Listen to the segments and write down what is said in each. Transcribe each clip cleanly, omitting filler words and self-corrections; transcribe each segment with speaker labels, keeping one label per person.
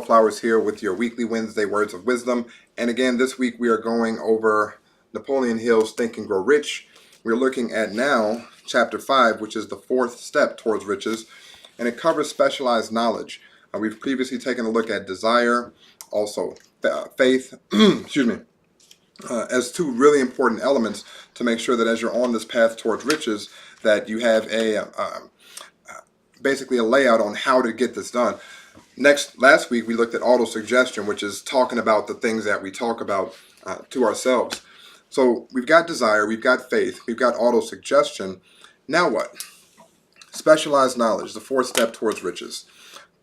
Speaker 1: Flowers here with your weekly Wednesday Words of Wisdom. And again, this week we are going over Napoleon Hill's Think and Grow Rich. We're looking at now chapter 5, which is the fourth step towards riches, and it covers specialized knowledge. We've previously taken a look at desire, also faith, excuse me, as two really important elements to make sure that as you're on this path towards riches, that you have basically a layout on how to get this done. Last week we looked at auto-suggestion, which is talking about the things that we talk about to ourselves. So we've got desire, we've got faith, we've got auto-suggestion. Now what? Specialized knowledge, the fourth step towards riches.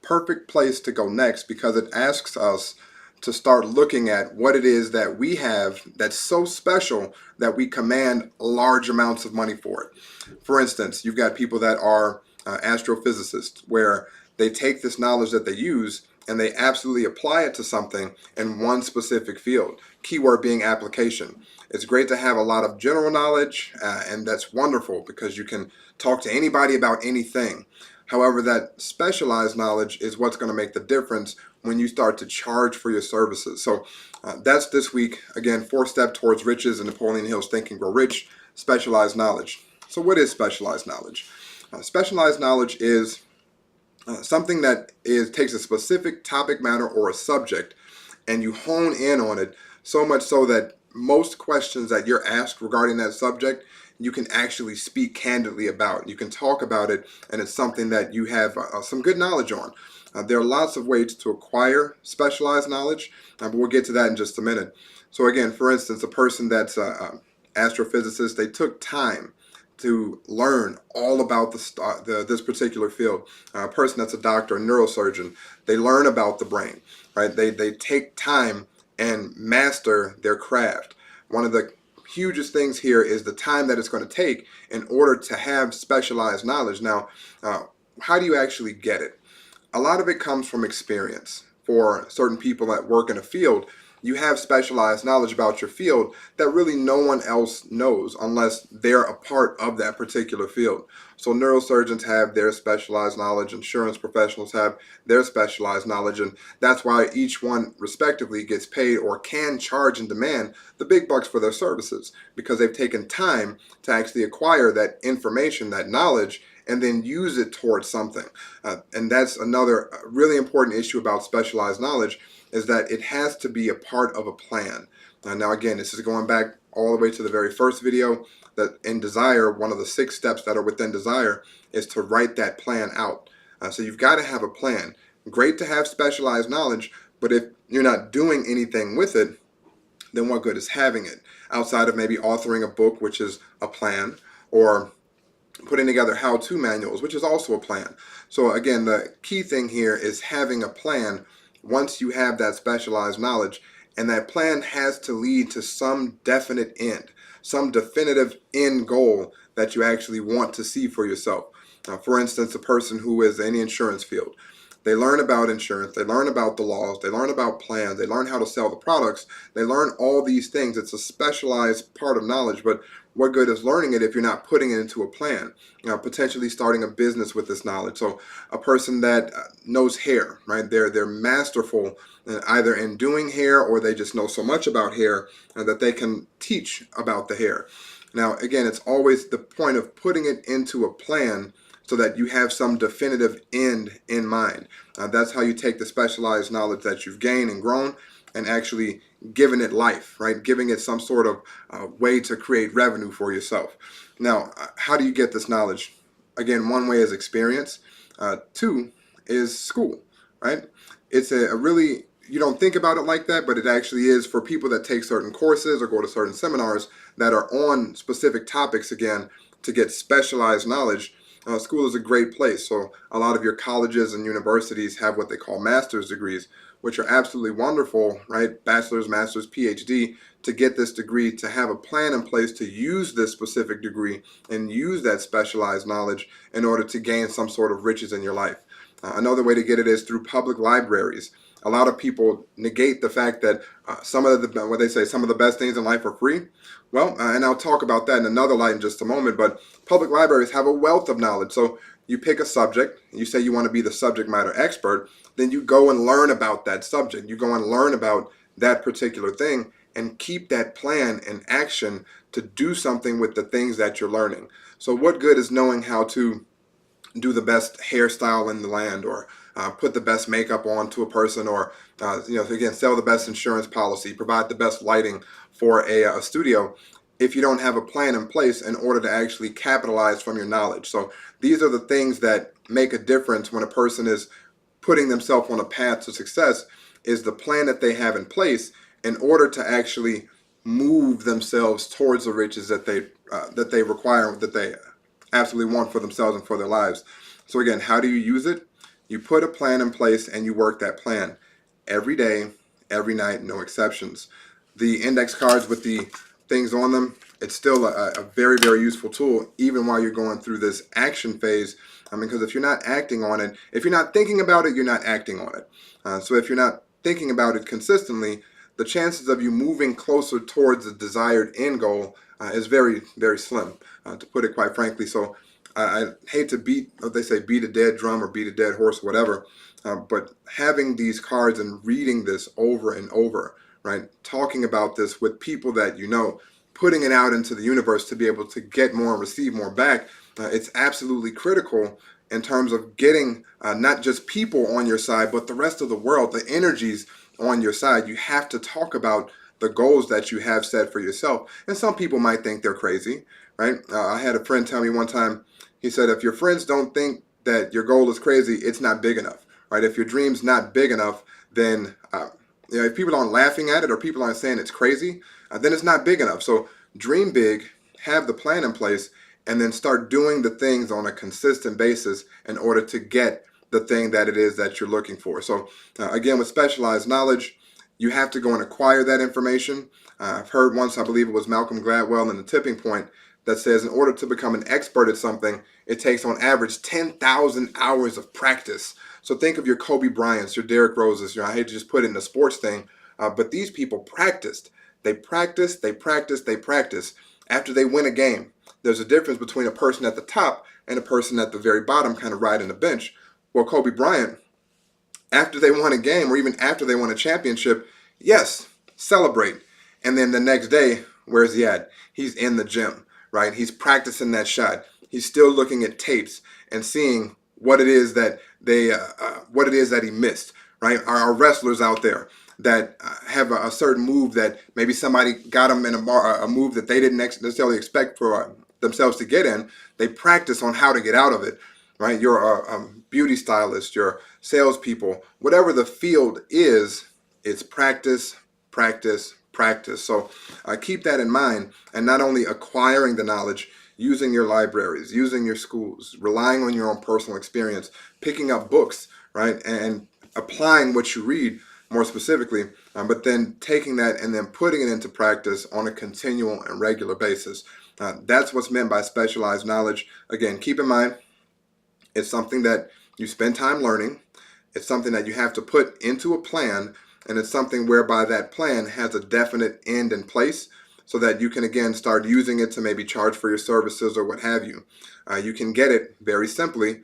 Speaker 1: Perfect place to go next because it asks us to start looking at what it is that we have that's so special that we command large amounts of money for it. For instance, you've got people that are astrophysicists, where they take this knowledge that they use and they absolutely apply it to something in one specific field. Keyword being application. It's great to have a lot of general knowledge, and that's wonderful because you can talk to anybody about anything. However, that specialized knowledge is what's going to make the difference when you start to charge for your services. So that's this week. Again, fourth step towards riches in Napoleon Hill's Think and Grow Rich, specialized knowledge. So what is specialized knowledge? Specialized knowledge is something that takes a specific topic matter or a subject and you hone in on it so much so that most questions that you're asked regarding that subject, you can actually speak candidly about. You can talk about it, and it's something that you have some good knowledge on. There are lots of ways to acquire specialized knowledge, but we'll get to that in just a minute. So again, for instance, a person that's an astrophysicist, they took time to learn all about this particular field. A person that's a doctor, a neurosurgeon, they learn about the brain, right? They take time and master their craft. One of the hugest things here is the time that it's going to take in order to have specialized knowledge. Now, how do you actually get it? A lot of it comes from experience. For certain people that work in a field, you have specialized knowledge about your field that really no one else knows unless they're a part of that particular field. So neurosurgeons have their specialized knowledge, insurance professionals have their specialized knowledge, and that's why each one respectively gets paid or can charge and demand the big bucks for their services, because they've taken time to actually acquire that information, that knowledge, and then use it towards something. And that's another really important issue about specialized knowledge, is that it has to be a part of a plan. Now again, this is going back all the way to the very first video, that in desire, one of the 6 steps that are within desire is to write that plan out. So you've got to have a plan. Great to have specialized knowledge, but if you're not doing anything with it, then what good is having it? Outside of maybe authoring a book, which is a plan, or putting together how-to manuals, which is also a plan. So again, the key thing here is having a plan once you have that specialized knowledge, and that plan has to lead to some definite end, some definitive end goal that you actually want to see for yourself. For instance, a person who is in the insurance field, they learn about insurance, they learn about the laws, they learn about plans, they learn how to sell the products, they learn all these things. It's a specialized part of knowledge, but what good is learning it if you're not putting it into a plan? Potentially starting a business with this knowledge. So a person that knows hair, right? They're masterful either in doing hair, or they just know so much about hair that they can teach about the hair. Now, again, it's always the point of putting it into a plan so that you have some definitive end in mind. That's how you take the specialized knowledge that you've gained and grown and actually giving it life, right? Giving it some sort of way to create revenue for yourself. Now, how do you get this knowledge? Again, one way is experience. 2 is school, right? It's a really, you don't think about it like that, but it actually is for people that take certain courses or go to certain seminars that are on specific topics, again, to get specialized knowledge. School is a great place. So a lot of your colleges and universities have what they call master's degrees, which are absolutely wonderful, right? Bachelor's, master's, PhD, to get this degree, to have a plan in place to use this specific degree and use that specialized knowledge in order to gain some sort of riches in your life. Another way to get it is through public libraries. A lot of people negate the fact that some of the best things in life are free. Well, and I'll talk about that in another light in just a moment, but public libraries have a wealth of knowledge. So you pick a subject, you say you want to be the subject matter expert, then you go and learn about that subject. You go and learn about that particular thing and keep that plan in action to do something with the things that you're learning. So what good is knowing how to do the best hairstyle in the land, or put the best makeup on to a person, or again, sell the best insurance policy, provide the best lighting for a studio, if you don't have a plan in place in order to actually capitalize from your knowledge. So these are the things that make a difference when a person is putting themselves on a path to success, is the plan that they have in place in order to actually move themselves towards the riches that they require, that they absolutely want for themselves and for their lives. So again, how do you use it? You put a plan in place and you work that plan every day, every night, no exceptions. The index cards with the things on them, it's still a very, very useful tool, even while you're going through this action phase. Because if you're not acting on it, if you're not thinking about it, you're not acting on it. So if you're not thinking about it consistently, the chances of you moving closer towards the desired end goal is very, very slim, to put it quite frankly. So I hate to beat a dead drum or beat a dead horse, or whatever, but having these cards and reading this over and over, right? Talking about this with people that you know, putting it out into the universe to be able to get more and receive more back, it's absolutely critical in terms of getting not just people on your side, but the rest of the world, the energies on your side. You have to talk about the goals that you have set for yourself. And some people might think they're crazy, right? I had a friend tell me one time, he said, if your friends don't think that your goal is crazy, it's not big enough, right? If your dream's not big enough, then if people aren't laughing at it, or people aren't saying it's crazy, then it's not big enough. So dream big, have the plan in place, and then start doing the things on a consistent basis in order to get the thing that it is that you're looking for. So again, with specialized knowledge, you have to go and acquire that information. I've heard once, I believe it was Malcolm Gladwell in The Tipping Point, that says in order to become an expert at something, it takes on average 10,000 hours of practice. So think of your Kobe Bryants, your Derrick Roses. I hate to just put it in a sports thing, but these people practiced. They practice, they practice, they practice. After they win a game, there's a difference between a person at the top and a person at the very bottom, kind of riding the bench. Well, Kobe Bryant, after they won a game, or even after they won a championship, yes, celebrate. And then the next day, where's he at? He's in the gym, right? He's practicing that shot. He's still looking at tapes and seeing what it is that he missed, right? Our wrestlers out there that have a certain move that maybe somebody got them in a move that they didn't necessarily expect for themselves to get in. They practice on how to get out of it, right? You're a beauty stylist, your salespeople, whatever the field is, it's practice, practice, practice. So keep that in mind, and not only acquiring the knowledge, using your libraries, using your schools, relying on your own personal experience, picking up books, right, and applying what you read more specifically, but then taking that and then putting it into practice on a continual and regular basis. That's what's meant by specialized knowledge. Again, keep in mind, it's something that you spend time learning. It's something that you have to put into a plan, and it's something whereby that plan has a definite end in place, so that you can again start using it to maybe charge for your services or what have you. You can get it very simply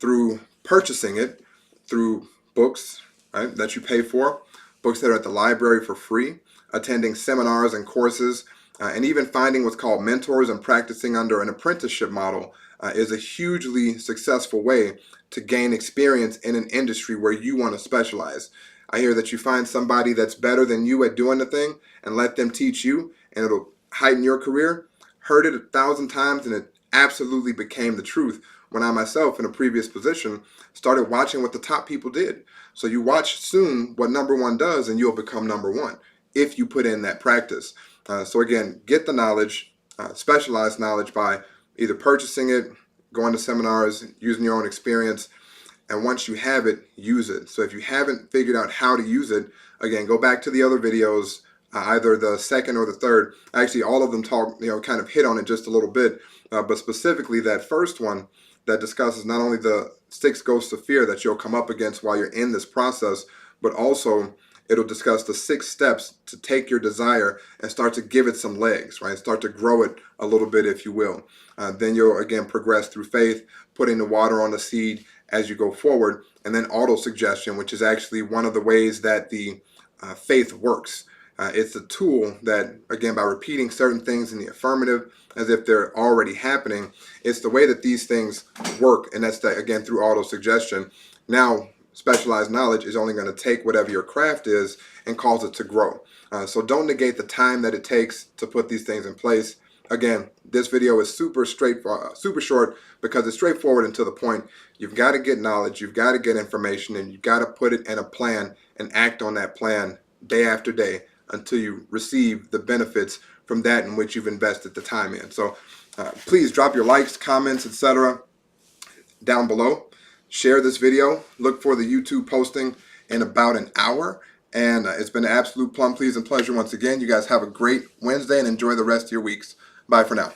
Speaker 1: through purchasing it through books, right, that you pay for, books that are at the library for free, attending seminars and courses, and even finding what's called mentors and practicing under an apprenticeship model is a hugely successful way to gain experience in an industry where you want to specialize. I hear that you find somebody that's better than you at doing the thing and let them teach you, and it'll heighten your career. Heard it 1,000 times, and it absolutely became the truth when I myself, in a previous position, started watching what the top people did. So you watch soon what number one does, and you'll become number one if you put in that practice. So again, get the knowledge, specialized knowledge, by either purchasing it, going to seminars, using your own experience, and once you have it, use it. So if you haven't figured out how to use it, again, go back to the other videos, either the second or the third. Actually, all of them talk, kind of hit on it just a little bit, but specifically that first one that discusses not only the 6 ghosts of fear that you'll come up against while you're in this process, but also it'll discuss the 6 steps to take your desire and start to give it some legs, right? Start to grow it a little bit, if you will. Then you'll again progress through faith, putting the water on the seed as you go forward, and then auto-suggestion, which is actually one of the ways that the faith works. It's a tool that, again, by repeating certain things in the affirmative as if they're already happening, it's the way that these things work, and that's that, again, through auto-suggestion. Now, specialized knowledge is only going to take whatever your craft is and cause it to grow. So don't negate the time that it takes to put these things in place. Again, this video is super short because it's straightforward and to the point. You've got to get knowledge, you've got to get information, and you've got to put it in a plan and act on that plan day after day until you receive the benefits from that in which you've invested the time in. So please drop your likes, comments, etc. down below. Share this video. Look for the YouTube posting in about an hour. And it's been an absolute plum pleasing pleasure once again. You guys have a great Wednesday and enjoy the rest of your weeks. Bye for now.